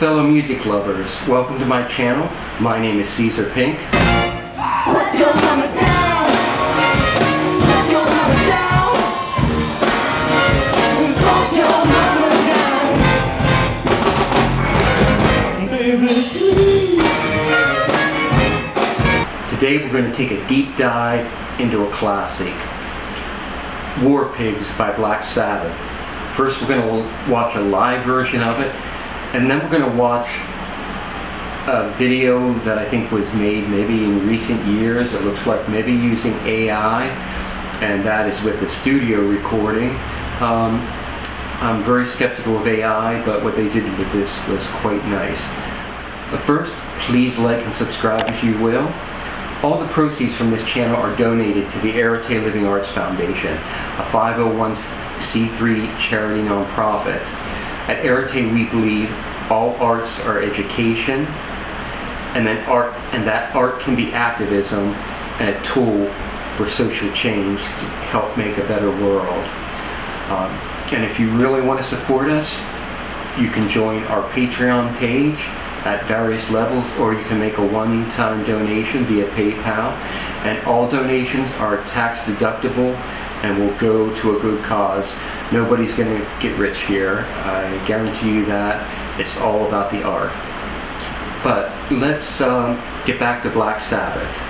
fellow music lovers, welcome to my channel. My name is Caeser Pink. Let your mama down. Let your mama down. Let your mama down. Baby, please. Today we're going to take a deep dive into a classic, War Pigs by Black Sabbath. First we're going to watch a live version of it, and then we're going to watch a video that I think was made maybe in recent years. It looks like maybe using AI, and that is with the studio recording. I'm very skeptical of AI, but what they did with this was quite nice. But first, please like and subscribe if you will. All the proceeds from this channel are donated to the Arete Living Arts Foundation, a 501c3 charity nonprofit. At Arete, we believe all arts are education, and that art can be activism and a tool for social change to help make a better world. And if you really want to support us, you can join our Patreon page at various levels, or you can make a one-time donation via PayPal, and all donations are tax deductible and will go to a good cause. Nobody's going to get rich here. I guarantee you that. It's all about the art. But let's get back to Black Sabbath.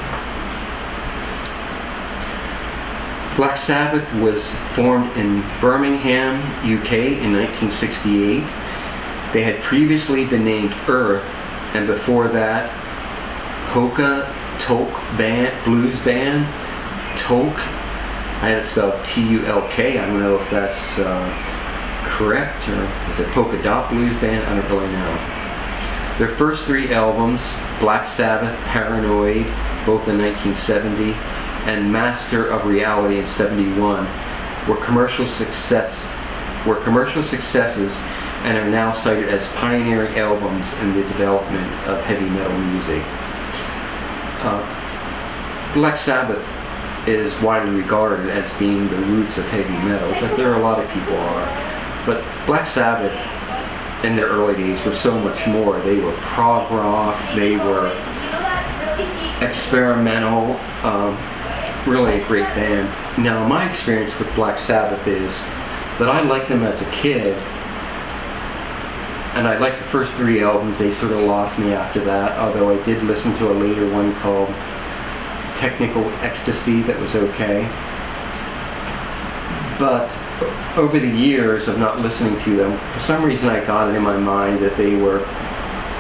Black Sabbath was formed in Birmingham, UK in 1968. They had previously been named Earth, and before that, Polka Tulk Blues Band. Tulk, I have it spelled T-U-L-K. I don't know if that's correct, or is it Polka Dot Blues Band? I don't really know. Their first three albums, Black Sabbath, Paranoid, both in 1970, and Master of Reality in 71, were commercial successes and are now cited as pioneering albums in the development of heavy metal music. Black Sabbath is widely regarded as being the roots of heavy metal, but there are a lot of people are. But Black Sabbath in their early days were so much more. They were prog rock, they were experimental, really a great band. Now my experience with Black Sabbath is that I liked them as a kid, and I liked the first three albums. They sort of lost me after that, although I did listen to a later one called Technical Ecstasy that was okay. But over the years of not listening to them, for some reason I got it in my mind that they were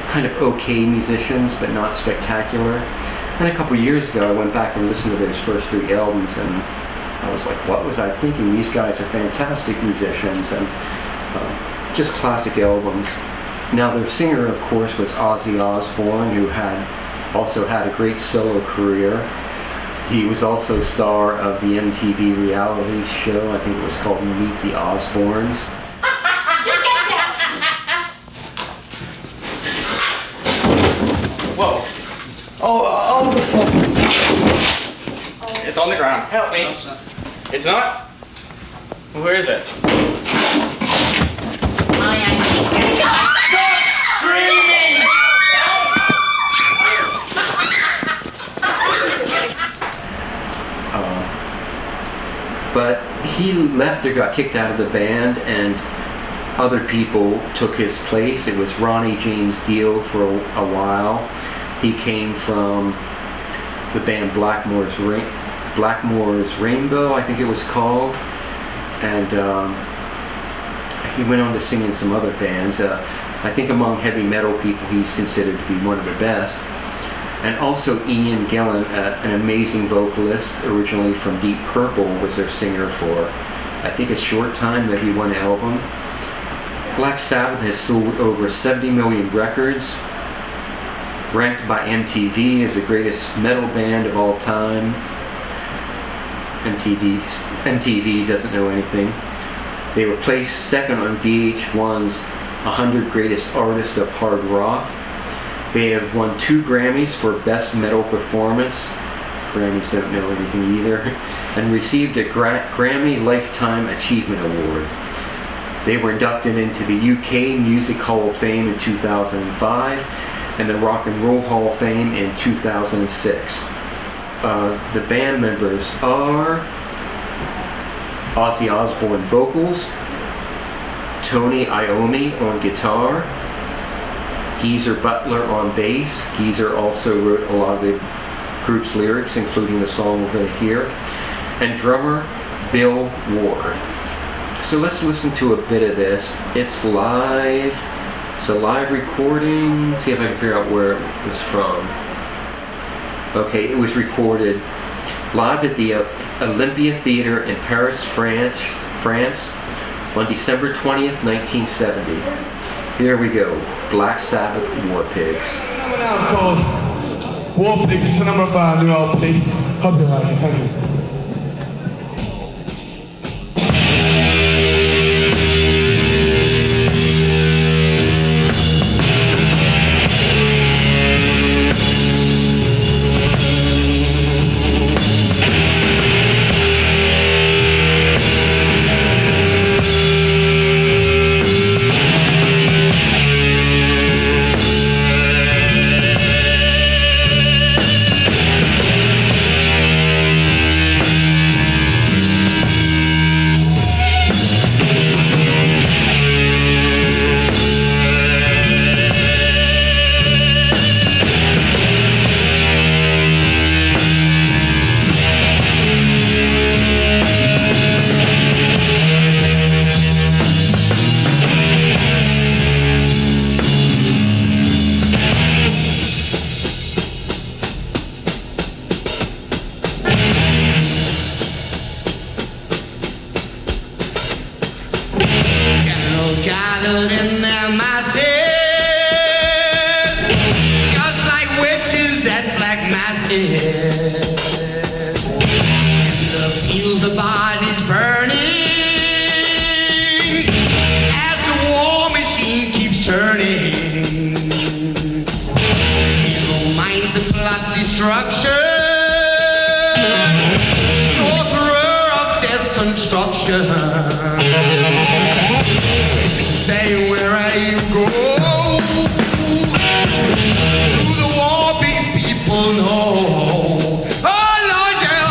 kind of okay musicians, but not spectacular. And a couple years ago I went back and listened to those first three albums, and I was like, what was I thinking? These guys are fantastic musicians, and just classic albums. Now their singer, of course, was Ozzy Osbourne, who also had a great solo career. He was also star of the MTV reality show, I think it was called Meet the Osbournes. Whoa. Oh, the fuck. It's on the ground. Help me. It's not? Where is it? But he left or got kicked out of the band, and other people took his place. It was Ronnie James Dio for a while. He came from the band Blackmore's Rainbow, I think it was called, and he went on to sing in some other bands. I think among heavy metal people he's considered to be one of the best. And also Ian Gillan, an amazing vocalist, originally from Deep Purple, was their singer for, I think, a short time, maybe one album. Black Sabbath has sold over 70 million records, ranked by MTV as the greatest metal band of all time. MTV doesn't know anything. They were placed second on VH1's 100 Greatest Artists of Hard Rock. They have won 2 Grammys for Best Metal Performance. Grammys don't know anything either. And received a Grammy Lifetime Achievement Award. They were inducted into the UK Music Hall of Fame in 2005 and the Rock and Roll Hall of Fame in 2006. The band members are Ozzy Osbourne vocals, Tony Iommi on guitar, Caeser Butler on bass. Caeser also wrote a lot of the group's lyrics, including the song we're going to hear, and drummer Bill Ward. So let's listen to a bit of this. It's live. It's a live recording. See if I can figure out where it was from. Okay, it was recorded live at the Olympia Theatre in Paris, France on December 20th, 1970. Here we go. Black Sabbath, War Pigs. Coming out called War Pigs. It's a number 5 new LP. Hope you like it. Thank you. Gathered in their masses, just like witches at black masses. In the fields, the bodies burning as the war machine keeps turning. Evil minds that plot destruction, sorcerer of death's construction. Say, where you go, do the war pigs people know? Oh, Lord, yeah.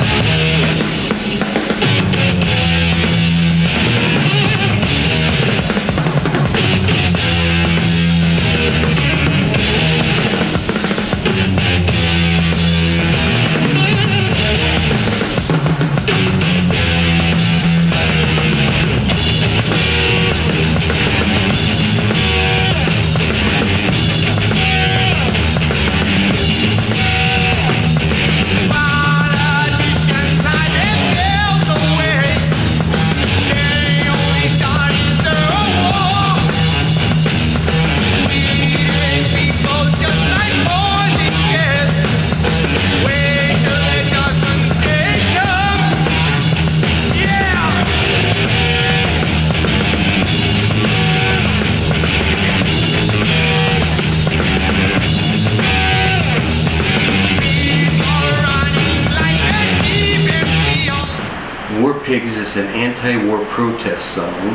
War Pigs is an anti-war protest song.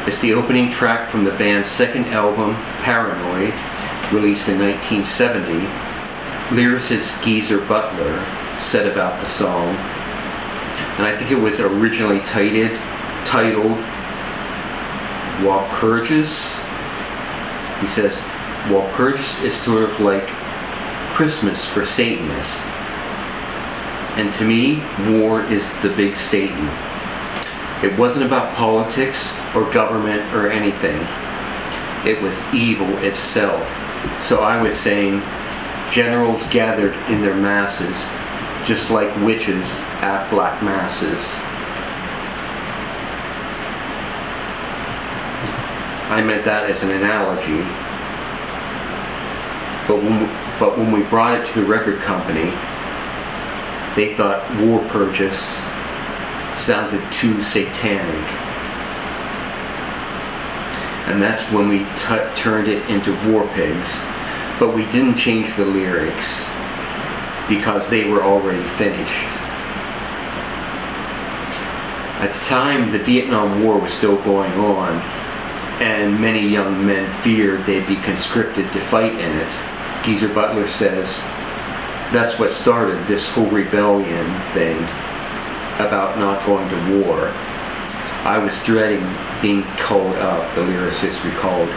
It's the opening track from the band's second album, Paranoid, released in 1970. Lyricist Caeser Butler said about the song, and I think it was originally titled Walpurgis. He says, Walpurgis is sort of like Christmas for Satanists. And to me, war is the big Satan. It wasn't about politics or government or anything. It was evil itself. So I was saying, generals gathered in their masses, just like witches at black masses. I meant that as an analogy. But when we brought it to the record company, they thought Walpurgis sounded too satanic. And that's when we turned it into War Pigs. But we didn't change the lyrics because they were already finished. I At the time, the Vietnam War was still going on, and many young men feared they'd be conscripted to fight in it. Caeser Butler says, that's what started this whole rebellion thing about not going to war. I was dreading being called up, the lyricist recalled.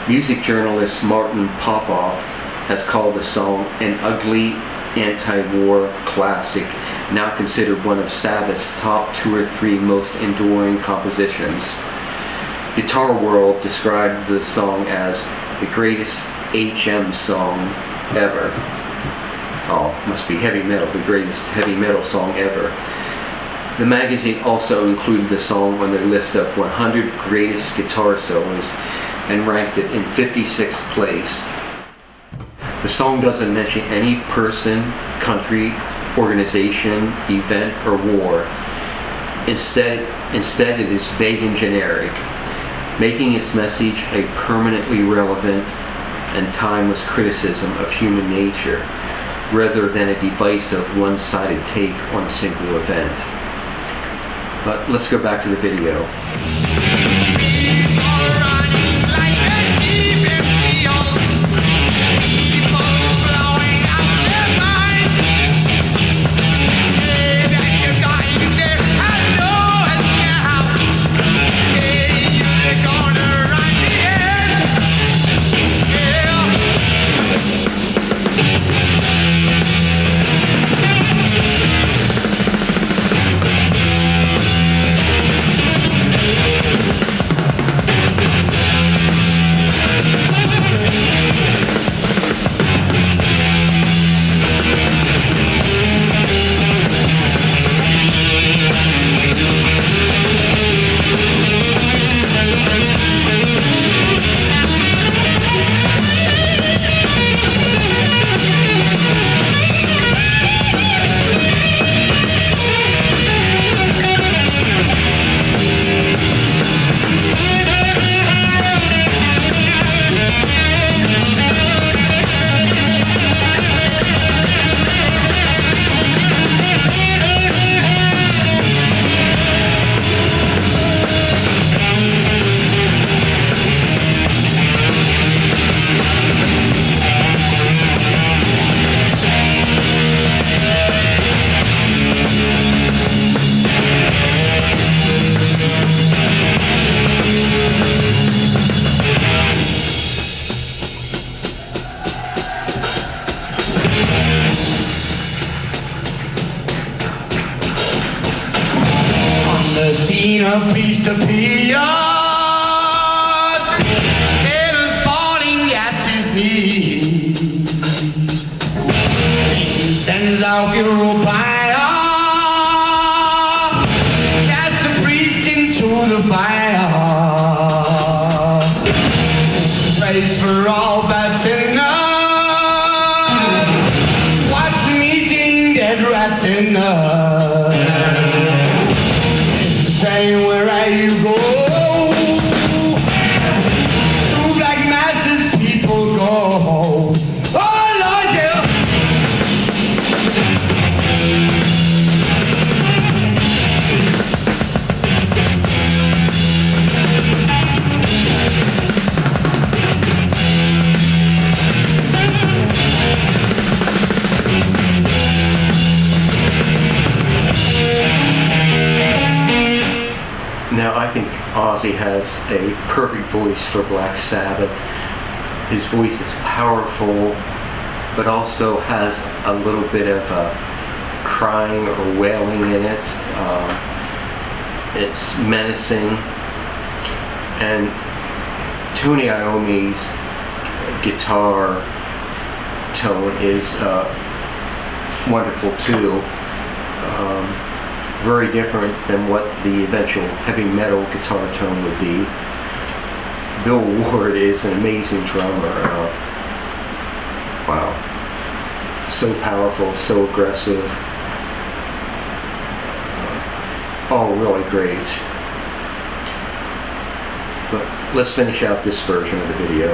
Music journalist Martin Popoff has called the song an ugly anti-war classic, now considered one of Sabbath's top 2 or 3 most enduring compositions. Guitar World described the song as the greatest HM song ever. Oh, must be heavy metal, the greatest heavy metal song ever. The magazine also included the song on their list of 100 greatest guitar solos and ranked it in 56th place. The song doesn't mention any person, country, organization, event, or war. Instead it is vague and generic, making its message a permanently relevant and timeless criticism of human nature, rather than a divisive, one-sided take on a single event. But let's go back to the video. A beast appears, head is falling at his knees. He sends out hero fire, casts the priest into the fire. Praise for all bad sinners, watch them eating dead rat sinners. Say where you go, through black masses people go. Oh Lord, yeah. Now, I think Ozzy has a perfect voice for Black Sabbath. His voice is powerful, but also has a little bit of crying or wailing in it. It's menacing. And Tony Iommi's guitar tone is wonderful too. Very different than what the eventual heavy metal guitar tone would be. Bill Ward is an amazing drummer. Wow. So powerful, so aggressive. All really great. But let's finish out this version of the video.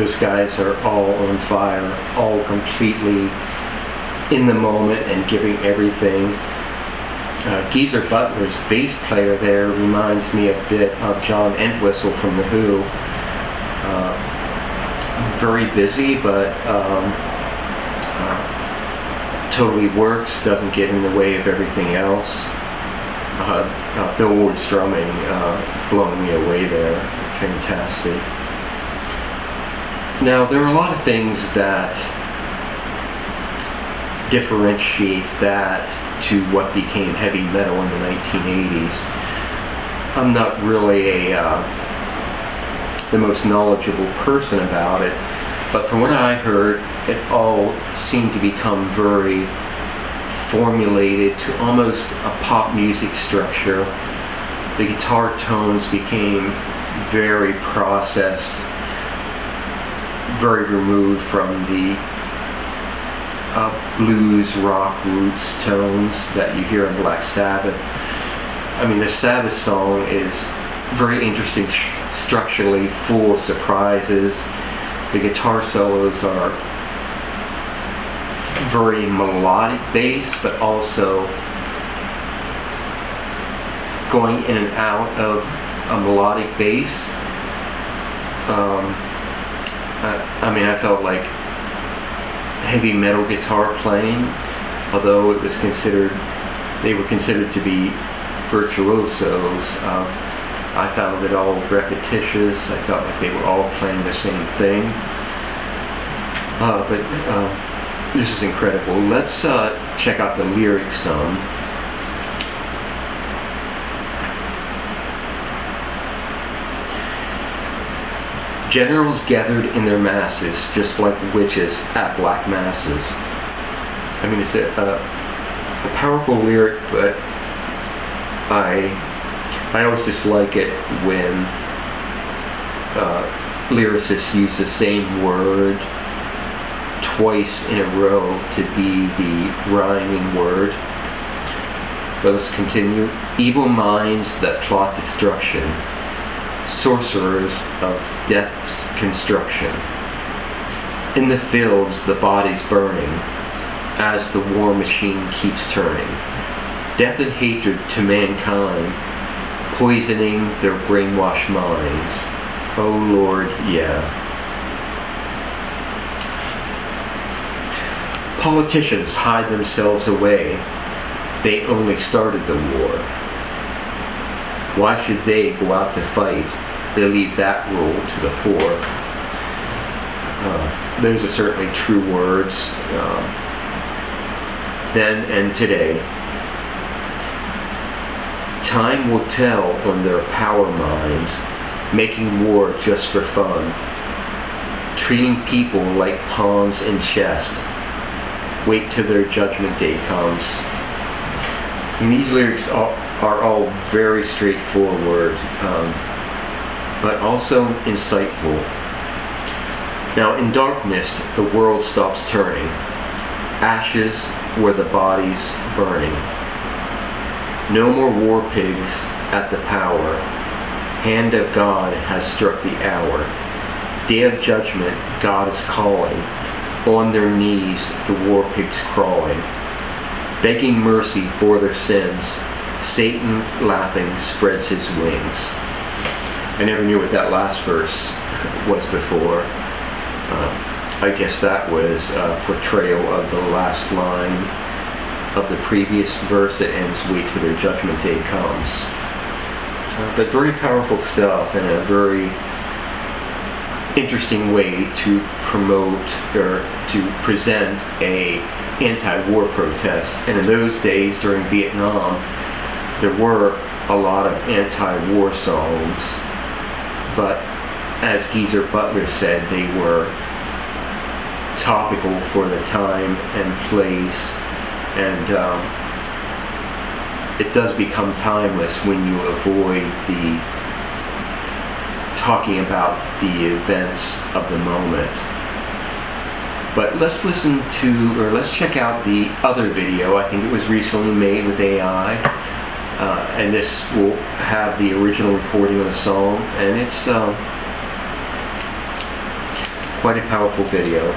those guys are all on fire, all completely in the moment and giving everything. Caeser Butler's bass player there reminds me a bit of John Entwistle from The Who. Very busy, but totally works, doesn't get in the way of everything else. Bill Ward's drumming blowing me away there. Fantastic. Now, there are a lot of things that differentiate that to what became heavy metal in the 1980s. I'm not really the most knowledgeable person about it, but from what I heard, it all seemed to become very formulated to almost a pop music structure. The guitar tones became very processed, very removed from the blues, rock roots tones that you hear in Black Sabbath. I mean, the Sabbath song is very interesting structurally, full of surprises. The guitar solos are very melodic based, but also going in and out of a melodic bass. I mean, I felt like heavy metal guitar playing, although it was they were considered to be virtuosos. I found it all repetitious. I felt like they were all playing the same thing. But this is incredible. Let's check out the lyrics some. Generals gathered in their masses, just like witches at black masses. I mean, it's a powerful lyric, but I always just like it when lyricists use the same word twice in a row to be the rhyming word. But let's continue. Evil minds that plot destruction, sorcerers of death's construction. In the fields the bodies burning, as the war machine keeps turning. Death and hatred to mankind, poisoning their brainwashed minds. Oh Lord, yeah. Politicians hide themselves away. They only started the war. Why should they go out to fight? They leave that rule to the poor. Those are certainly true words. Then and today. Time will tell on their power minds, making war just for fun, treating people like pawns in chess. Wait till their judgment day comes. And these lyrics are all very straightforward, but also insightful. Now, in darkness, the world stops turning. Ashes where the bodies burning. No more war pigs at the power. Hand of God has struck the hour. Day of judgment, God is calling. On their knees, the war pigs crawling, begging mercy for their sins. Satan, laughing, spreads his wings. I never knew what that last verse was before. I guess that was a portrayal of the last line of the previous verse that ends, wait till their judgment day comes. But very powerful stuff, and a very interesting way to promote or to present a anti-war protest. And in those days, during Vietnam, there were a lot of anti-war songs, but as Caeser Butler said, they were topical for the time and place, and it does become timeless when you avoid the talking about the events of the moment. But let's let's check out the other video. I think it was recently made with AI, and this will have the original recording of the song, and it's quite a powerful video.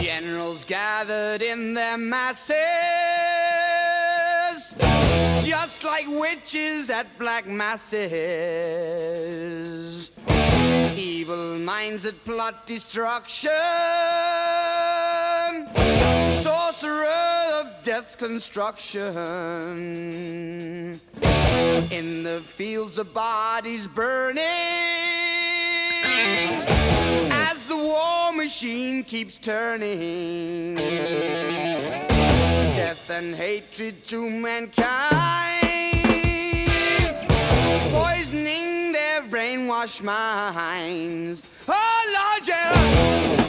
Generals gathered in their masses, just like witches at black masses. Evil minds that plot destruction, sorcerer of death's construction. In the fields of bodies burning, as the war machine keeps turning. Death and hatred to mankind, poisoning their brainwashed minds. Oh Lord, yeah.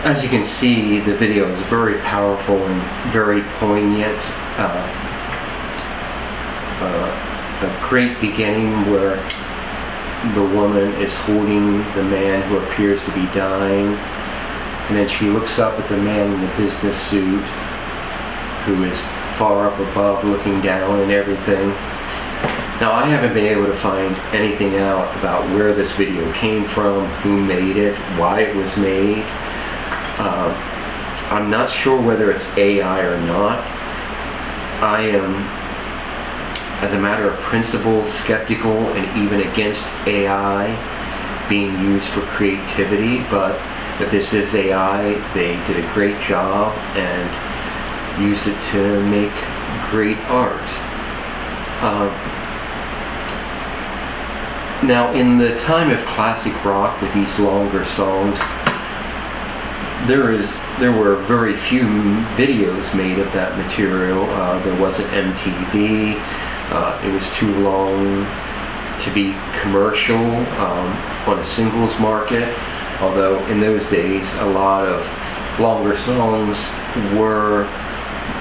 As you can see, the video is very powerful and very poignant. A great beginning where the woman is holding the man who appears to be dying, and then she looks up at the man in the business suit who is far up above looking down and everything. Now, I haven't been able to find anything out about where this video came from, who made it, why it was made. I'm not sure whether it's AI or not. I am, as a matter of principle, skeptical and even against AI being used for creativity, but if this is AI, they did a great job and used it to make great art. Now, in the time of classic rock with these longer songs, there were very few videos made of that material. There wasn't MTV. It was too long to be commercial on a singles market. Although in those days, a lot of longer songs were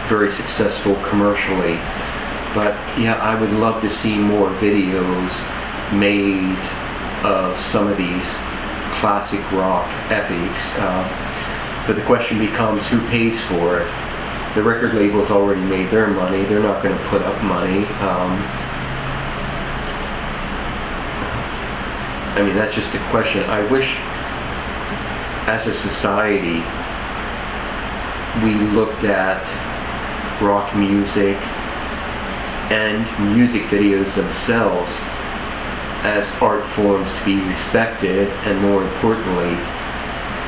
very successful commercially. But yeah, I would love to see more videos made of some of these classic rock epics. But the question becomes, who pays for it? The record label's already made their money. They're not going to put up money. I mean, that's just a question. I wish, as a society, we looked at rock music and music videos themselves as art forms to be respected and, more importantly,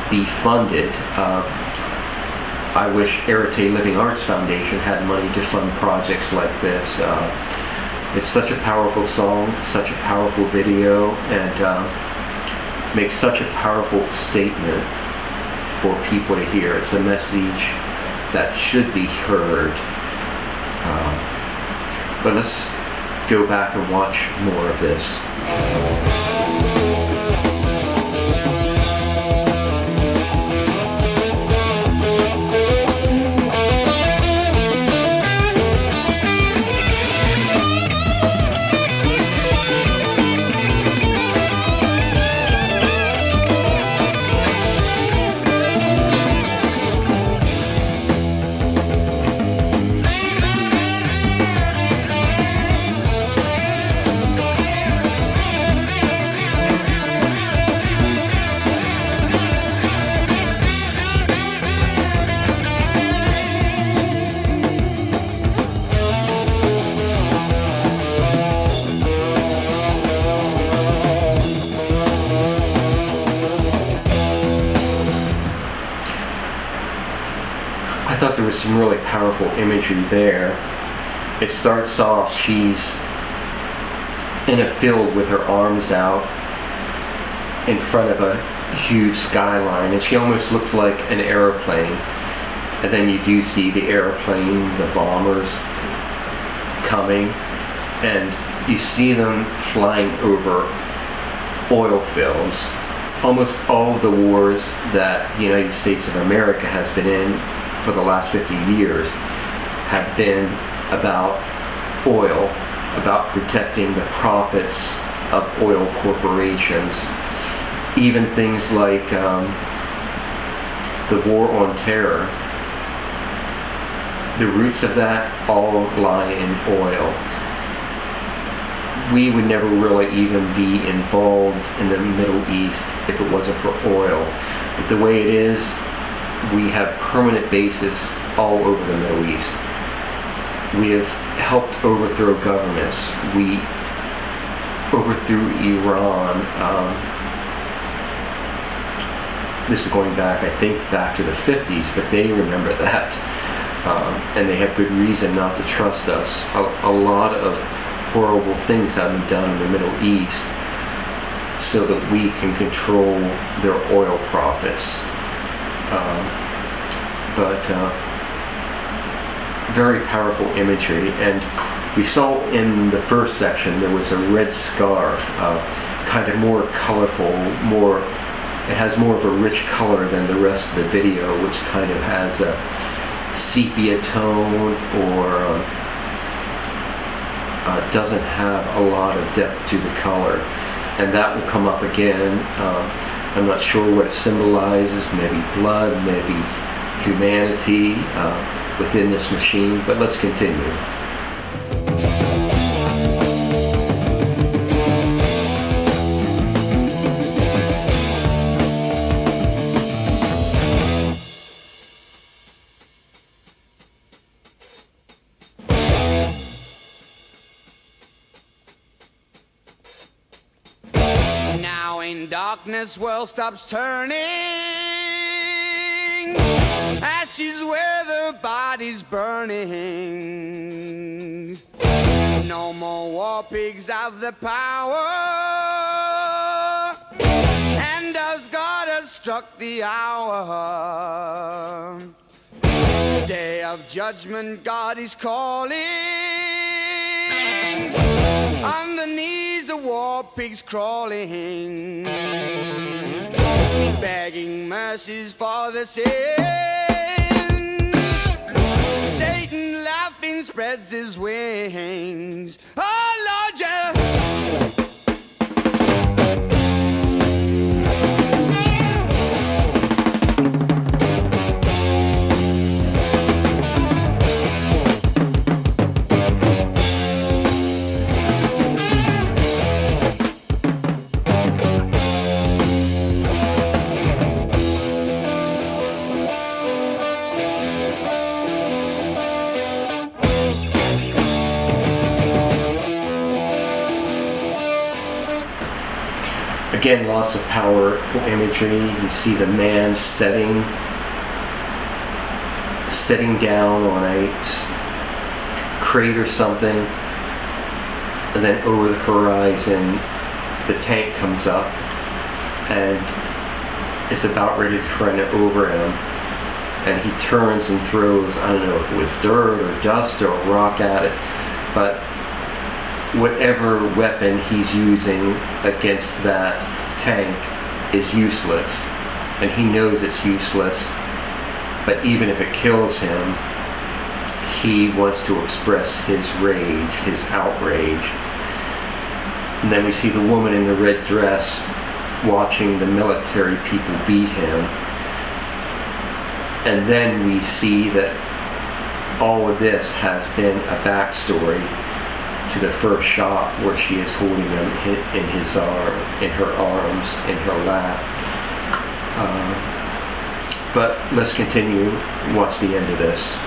be funded. I wish Arete Living Arts Foundation had money to fund projects like this. It's such a powerful song, such a powerful video, and makes such a powerful statement for people to hear. It's a message that should be heard. But let's go back and watch more of this. I thought there was some really powerful imagery there. It starts off, she's in a field with her arms out in front of a huge skyline, and she almost looks like an airplane. And then you do see the airplane, the bombers coming, and you see them flying over oil fields. Almost all of the wars that the United States of America has been in for the last 50 years have been about oil, about protecting the profits of oil corporations. Even things like the war on terror, the roots of that all lie in oil. We would never really even be involved in the Middle East if it wasn't for oil. But the way it is, we have permanent bases all over the Middle East. We have helped overthrow governments. We overthrew Iran. This is going back, I think, back to the 50s, but they remember that. And they have good reason not to trust us. A lot of horrible things have been done in the Middle East so that we can control their oil profits. But very powerful imagery, and we saw in the first section there was a red scarf, kind of more colorful, it has more of a rich color than the rest of the video, which kind of has a sepia tone or doesn't have a lot of depth to the color, and that will come up again. I'm not sure what it symbolizes, maybe blood, maybe humanity within this machine, but let's continue. Now in darkness, world stops turning. Ashes where the body's burning. No more war pigs have the power. And as God has struck the hour, day of judgment, God is calling. On the knees, the war pigs crawling, begging mercies for the sins. Satan laughing spreads his wings. Oh Lord, yeah. Again, lots of powerful imagery. You see the man sitting down on a crate or something, and then over the horizon the tank comes up and is about ready to run over him, and he turns and throws, I don't know if it was dirt or dust or a rock at it, but whatever weapon he's using against that tank is useless, and he knows it's useless, but even if it kills him, he wants to express his rage, his outrage. And then we see the woman in the red dress watching the military people beat him, and then we see that all of this has been a backstory to the first shot where she is holding him in his arm, in her arms, in her lap. But let's continue and watch the end of this.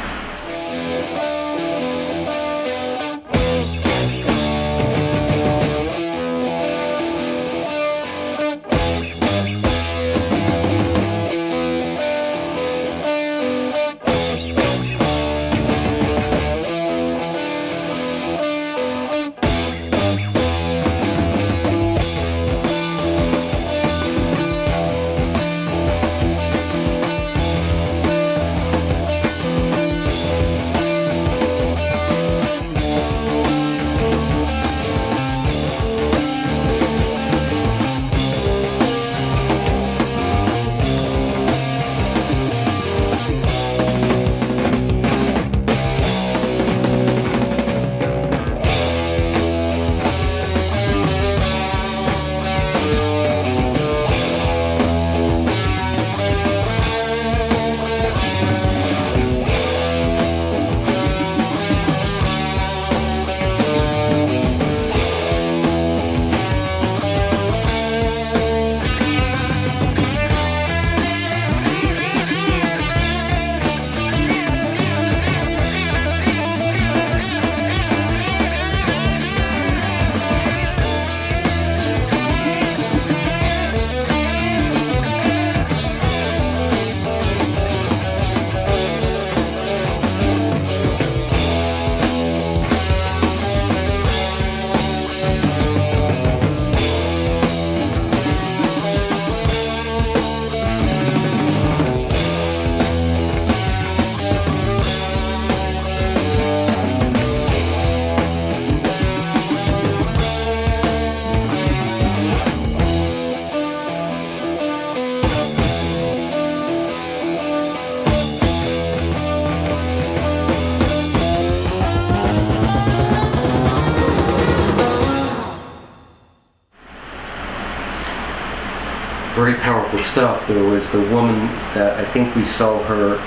Very powerful stuff. There was the woman that I think we saw her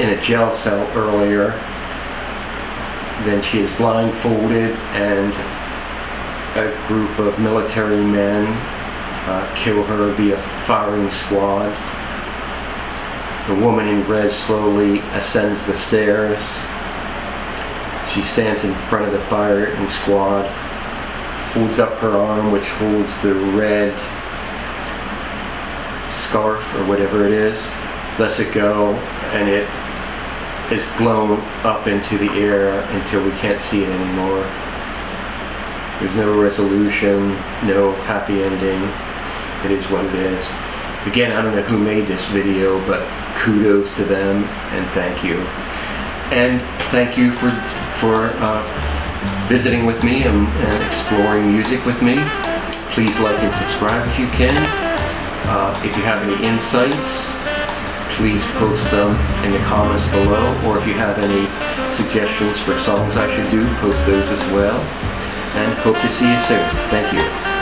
in a jail cell earlier. Then she is blindfolded, and a group of military men kill her via firing squad. The woman in red slowly ascends the stairs. She stands in front of the firing squad, holds up her arm, which holds the red scarf or whatever it is, lets it go, and it is blown up into the air until we can't see it anymore. There's no resolution, no happy ending. It is what it is. Again, I don't know who made this video, but kudos to them, and thank you. And thank you for visiting with me and exploring music with me. Please like and subscribe if you can. If you have any insights, please post them in the comments below, or if you have any suggestions for songs I should do, post those as well. And hope to see you soon. Thank you.